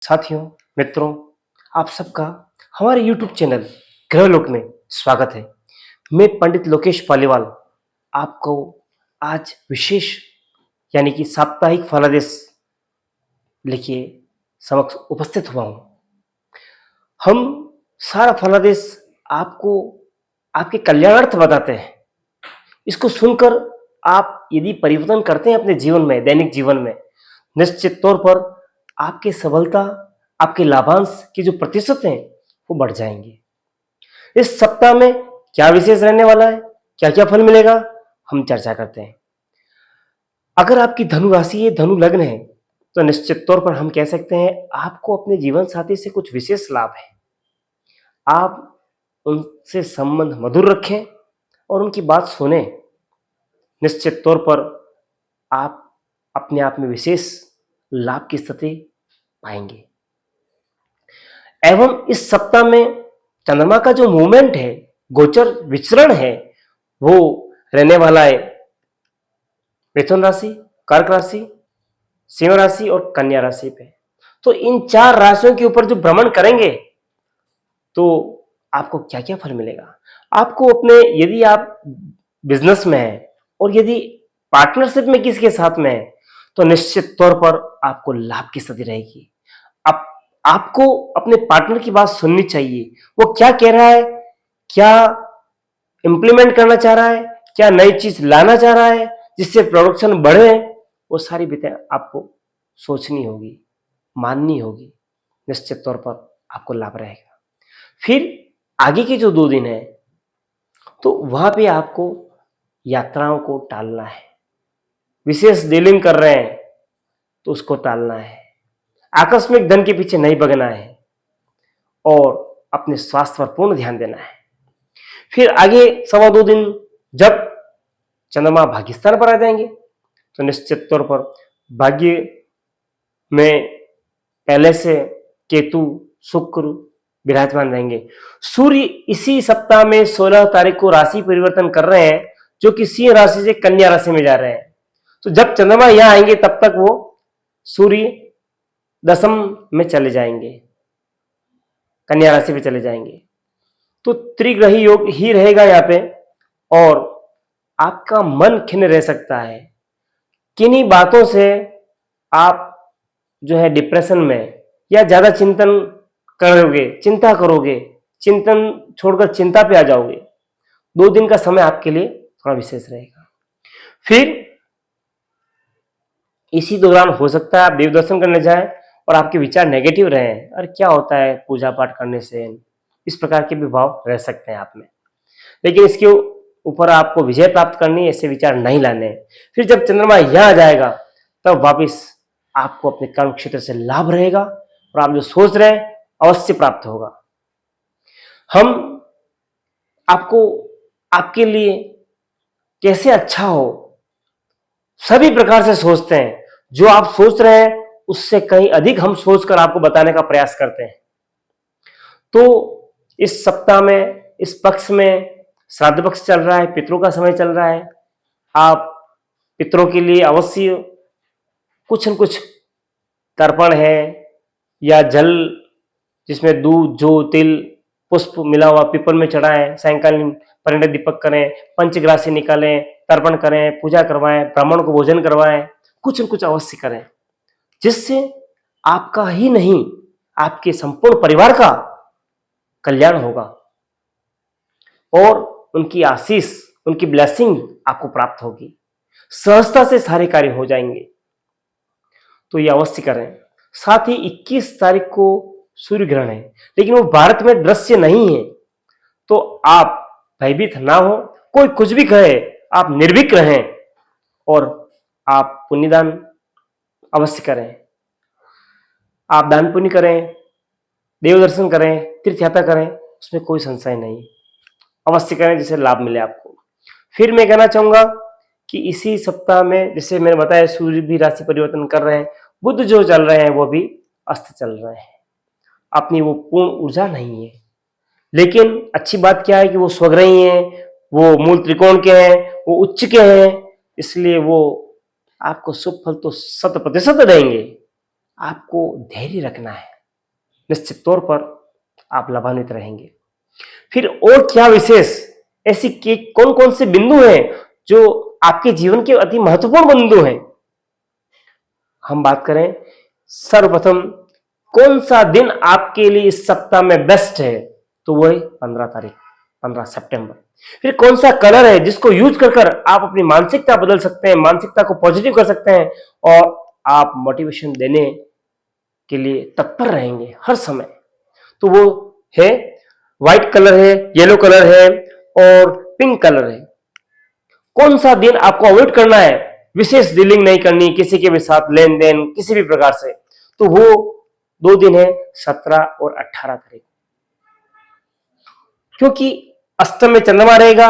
साथियों, मित्रों, आप सबका हमारे YouTube चैनल ग्रहलोक में स्वागत है। मैं पंडित लोकेश पालीवाल आपको आज विशेष यानी कि साप्ताहिक फलादेश लिखिए समक्ष उपस्थित हुआ हूँ। हम सारा फलादेश आपको आपके कल्याणार्थ बताते हैं। इसको सुनकर आप यदि परिवर्तन करते हैं अपने जीवन में, दैनिक जीवन में, निश्चित तौर पर आपकी सफलता, आपके लाभांश के जो प्रतिशत हैं वो बढ़ जाएंगे। इस सप्ताह में क्या विशेष रहने वाला है, क्या क्या फल मिलेगा, हम चर्चा करते हैं। अगर आपकी धनु राशि है, धनु लग्न है, तो निश्चित तौर पर हम कह सकते हैं आपको अपने जीवन साथी से कुछ विशेष लाभ है। आप उनसे संबंध मधुर रखें और उनकी बात सुने। निश्चित तौर पर आप अपने आप में विशेष लाभ की स्थिति पाएंगे। एवं इस सप्ताह में चंद्रमा का जो मूवमेंट है, गोचर विचरण है, वो रहने वाला है मिथुन राशि, कर्क राशि, सिंह राशि और कन्या राशि पे। तो इन चार राशियों के ऊपर जो भ्रमण करेंगे तो आपको क्या क्या फल मिलेगा। आपको अपने, यदि आप बिजनेस में हैं और यदि पार्टनरशिप में किसी के साथ में है, तो निश्चित तौर पर आपको लाभ की स्थिति रहेगी। आप आपको अपने पार्टनर की बात सुननी चाहिए। वो क्या कह रहा है, क्या इंप्लीमेंट करना चाह रहा है, क्या नई चीज लाना चाह रहा है जिससे प्रोडक्शन बढ़े, वो सारी बातें आपको सोचनी होगी, माननी होगी। निश्चित तौर पर आपको लाभ रहेगा। फिर आगे के जो 2 दिन है, तो वहां पे आपको यात्राओं को टालना है। विशेष डीलिंग कर रहे हैं तो उसको टालना है। आकस्मिक धन के पीछे नहीं भगना है और अपने स्वास्थ्य पर पूर्ण ध्यान देना है। फिर आगे 2.25 दिन जब चंद्रमा भाग्यस्थान पर आ जाएंगे, तो निश्चित तौर पर भाग्य में पहले से केतु, शुक्र विराजमान रहेंगे। सूर्य इसी सप्ताह में 16 तारीख को राशि परिवर्तन कर रहे हैं, जो कि सिंह राशि से कन्या राशि में जा रहे हैं। तो जब चंद्रमा यहां आएंगे तब तक वो सूर्य दशम में चले जाएंगे, कन्या राशि में चले जाएंगे। तो त्रिग्रही योग ही रहेगा यहाँ पे और आपका मन खिन्न रह सकता है। किन्हीं बातों से आप जो है डिप्रेशन में या ज्यादा चिंतन करोगे, चिंता करोगे, चिंतन छोड़कर चिंता पे आ जाओगे। 2 दिन का समय आपके लिए थोड़ा विशेष रहेगा। फिर इसी दौरान हो सकता है आप देव दर्शन करने जाएं और आपके विचार नेगेटिव रहे, और क्या होता है पूजा पाठ करने से, इस प्रकार के भी भाव रह सकते हैं आप में। लेकिन इसके ऊपर आपको विजय प्राप्त करनी है, ऐसे विचार नहीं लाने हैं। फिर जब चंद्रमा यहां आ जाएगा तब वापिस आपको अपने कर्म क्षेत्र से लाभ रहेगा और आप जो सोच रहे हैं अवश्य प्राप्त होगा। हम आपको आपके लिए कैसे अच्छा हो सभी प्रकार से सोचते हैं। जो आप सोच रहे हैं उससे कहीं अधिक हम सोचकर आपको बताने का प्रयास करते हैं। तो इस सप्ताह में, इस पक्ष में श्राद्ध पक्ष चल रहा है, पितरों का समय चल रहा है। आप पितरों के लिए अवश्य कुछ न कुछ तर्पण है या जल जिसमें दूध, जौ, तिल, पुष्प मिला हुआ पीपल में चढ़ाएं, सायंकालीन परिणय दीपक करें, पंचग्रासी निकालें, तर्पण करें, पूजा करवाएं, ब्राह्मण को भोजन करवाएं, कुछ न कुछ अवश्य करें, जिससे आपका ही नहीं आपके संपूर्ण परिवार का कल्याण होगा और उनकी आशीष, उनकी ब्लेसिंग आपको प्राप्त होगी। सहजता से सारे कार्य हो जाएंगे। तो ये अवश्य करें। साथ ही 21 तारीख को सूर्य ग्रहण है, लेकिन वो भारत में दृश्य नहीं है, तो आप भयभीत ना हो। कोई कुछ भी कहे, आप निर्भीक रहें और आप पुण्यदान अवश्य करें। आप दान पुण्य करें, देव दर्शन करें, तीर्थ यात्रा करें, उसमें कोई संशय नहीं, अवश्य करें जिससे लाभ मिले आपको। फिर मैं कहना चाहूंगा कि इसी सप्ताह में, जैसे मैंने बताया, सूर्य भी राशि परिवर्तन कर रहे हैं, बुध जो चल रहे हैं वो भी अस्त चल रहे हैं। अपनी वो पूर्ण ऊर्जा नहीं है, लेकिन अच्छी बात क्या है कि वो स्वग्रही हैं, वो मूल त्रिकोण के हैं, वो उच्च के हैं, इसलिए वो आपको शुभ फल तो 100% देंगे। आपको धैर्य रखना है, निश्चित तौर पर आप लाभान्वित रहेंगे। फिर और क्या विशेष ऐसी के कौन कौन से बिंदु हैं जो आपके जीवन के अति महत्वपूर्ण बिंदु हैं? हम बात करें सर्वप्रथम कौन सा दिन आपके लिए इस सप्ताह में बेस्ट है, तो वो है 15 तारीख, 15 सितंबर। फिर कौन सा कलर है जिसको यूज कर कर आप अपनी मानसिकता बदल सकते हैं, मानसिकता को पॉजिटिव कर सकते हैं और आप मोटिवेशन देने के लिए तत्पर रहेंगे हर समय, तो वो है व्हाइट कलर है, येलो कलर है और पिंक कलर है। कौन सा दिन आपको अवॉइड करना है, विशेष डीलिंग नहीं करनी किसी के भी साथ, लेन देन किसी भी प्रकार से, तो वो 2 दिन है 17 और 18 तारीख, क्योंकि अष्टम में चंद्रमा रहेगा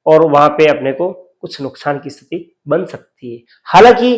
और वहां पे अपने को कुछ नुकसान की स्थिति बन सकती है। हालांकि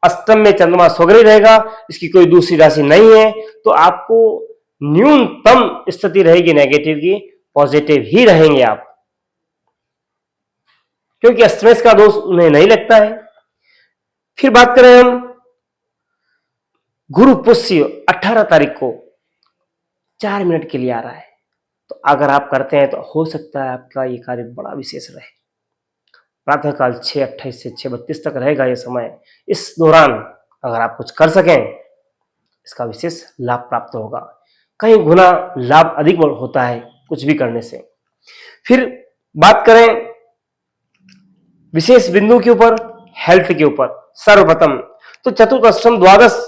अष्टम में चंद्रमा स्वग्रही रहेगा, इसकी कोई दूसरी राशि नहीं है, तो आपको न्यूनतम स्थिति रहेगी नेगेटिव की, पॉजिटिव ही रहेंगे आप, क्योंकि अष्टमेश का दोष उन्हें नहीं लगता है। फिर बात करें हम गुरु पुष्य 18 तारीख को 4 मिनट के लिए आ रहा है, तो अगर आप करते हैं तो हो सकता है आपका ये कार्य बड़ा विशेष रहे। प्रातःकाल 6:28 से 6:32 तक रहेगा ये समय। इस दौरान अगर आप कुछ कर सकें, इसका विशेष लाभ प्राप्त होगा, कई गुना लाभ अधिक होता है कुछ भी करने से। फिर बात करें विशेष बिंदु के ऊपर, हेल्थ के ऊपर, सर्वप्रथम तो चतुर्थ अष्टम द्वादश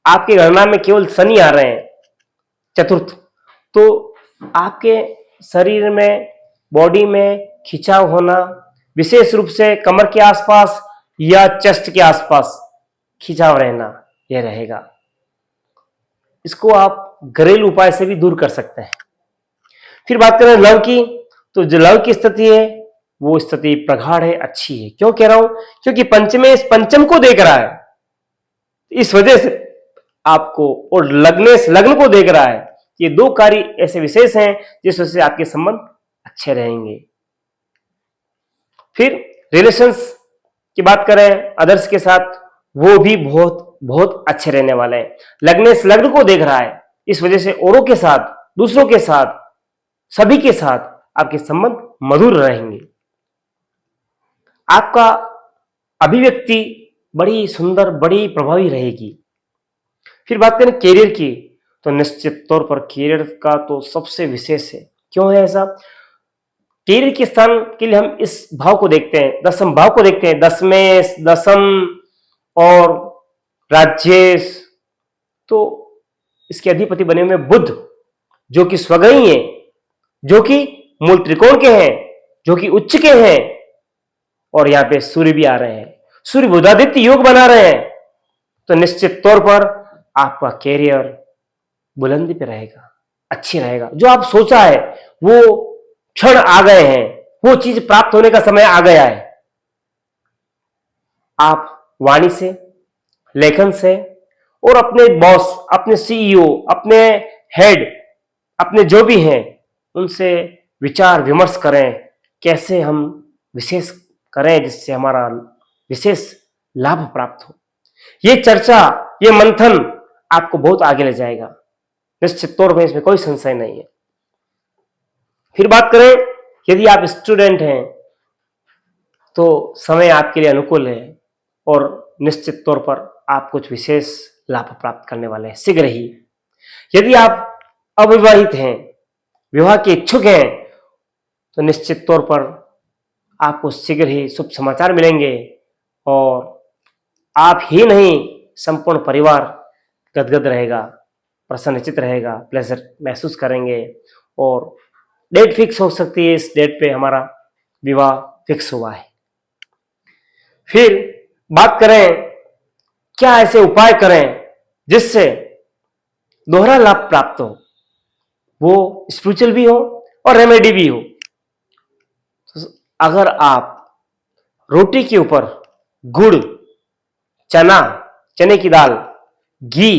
आपके गणना में केवल शनि आ रहे हैं चतुर्थ, तो आपके शरीर में, बॉडी में खिंचाव होना, विशेष रूप से कमर के आसपास या चेस्ट के आसपास खिंचाव रहना, यह रहेगा। इसको आप घरेलू उपाय से भी दूर कर सकते हैं। फिर बात करें लव की, तो जो लव की स्थिति है वो स्थिति प्रगाढ़ है, अच्छी है। क्यों कह रहा हूं? क्योंकि पंचमेश पंचम को देख रहा है, इस वजह से आपको, और लग्न को देख रहा है। ये 2 कार्य ऐसे विशेष हैं जिस वजह से आपके संबंध अच्छे रहेंगे। फिर रिलेशंस की बात करें अदर्स के साथ, वो भी बहुत बहुत अच्छे रहने वाले हैं। लग्न को देख रहा है, इस वजह से औरों के साथ, दूसरों के साथ, सभी के साथ आपके संबंध मधुर रहेंगे। आपका अभिव्यक्ति बड़ी सुंदर, बड़ी प्रभावी रहेगी। फिर बात करें कैरियर की, तो निश्चित तौर पर कैरियर का तो सबसे विशेष है। क्यों है ऐसा? कैरियर के स्थान के लिए हम इस भाव को देखते हैं, दसम भाव को देखते हैं, दशमेश, दसम और राज्येश, तो इसके अधिपति बने हुए बुध, जो कि स्वग्रही है, जो कि मूल त्रिकोण के हैं, जो कि उच्च के हैं, और यहां पे सूर्य भी आ रहे हैं, सूर्य बुधादित्य योग बना रहे हैं, तो निश्चित तौर पर आपका कैरियर बुलंदी पे रहेगा, अच्छी रहेगा। जो आप सोचा है वो क्षण आ गए हैं, वो चीज प्राप्त होने का समय आ गया है। आप वाणी से, लेखन से और अपने बॉस, अपने सीईओ, अपने हेड, अपने जो भी हैं, उनसे विचार विमर्श करें, कैसे हम विशेष करें जिससे हमारा विशेष लाभ प्राप्त हो। ये चर्चा, ये मंथन आपको बहुत आगे ले जाएगा, निश्चित तौर पर इसमें कोई संशय नहीं है। फिर बात करें यदि आप स्टूडेंट हैं तो समय आपके लिए अनुकूल है और निश्चित तौर पर आप कुछ विशेष लाभ प्राप्त करने वाले हैं शीघ्र ही। यदि आप अविवाहित हैं, विवाह के इच्छुक हैं, तो निश्चित तौर पर आपको शीघ्र ही शुभ समाचार मिलेंगे और आप ही नहीं, संपूर्ण परिवार गदगद रहेगा, प्रसन्नचित रहेगा, प्लेजर महसूस करेंगे और डेट फिक्स हो सकती है, इस डेट पे हमारा विवाह फिक्स हुआ है। फिर बात करें क्या ऐसे उपाय करें जिससे दोहरा लाभ प्राप्त हो, वो स्पिरिचुअल भी हो और रेमेडी भी हो। तो अगर आप रोटी के ऊपर गुड़, चना, चने की दाल, घी,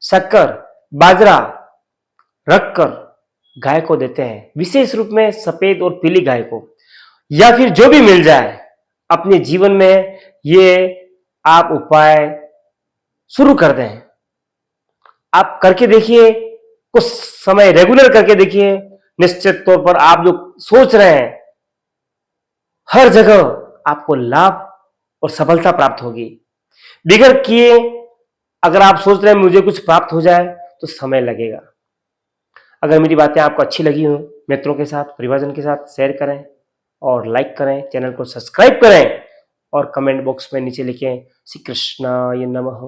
शक्कर, बाजरा रखकर गाय को देते हैं, विशेष रूप में सफेद और पीली गाय को, या फिर जो भी मिल जाए, अपने जीवन में ये आप उपाय शुरू कर दें, आप करके देखिए, कुछ समय रेगुलर करके देखिए, निश्चित तौर पर आप जो सोच रहे हैं हर जगह आपको लाभ और सफलता प्राप्त होगी। बिगड़ किए अगर आप सोच रहे हैं मुझे कुछ प्राप्त हो जाए तो समय लगेगा। अगर मेरी बातें आपको अच्छी लगी हो, मित्रों के साथ, परिवारजन के साथ शेयर करें और लाइक करें, चैनल को सब्सक्राइब करें और कमेंट बॉक्स में नीचे लिखें श्री कृष्णाय नमः।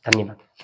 धन्यवाद।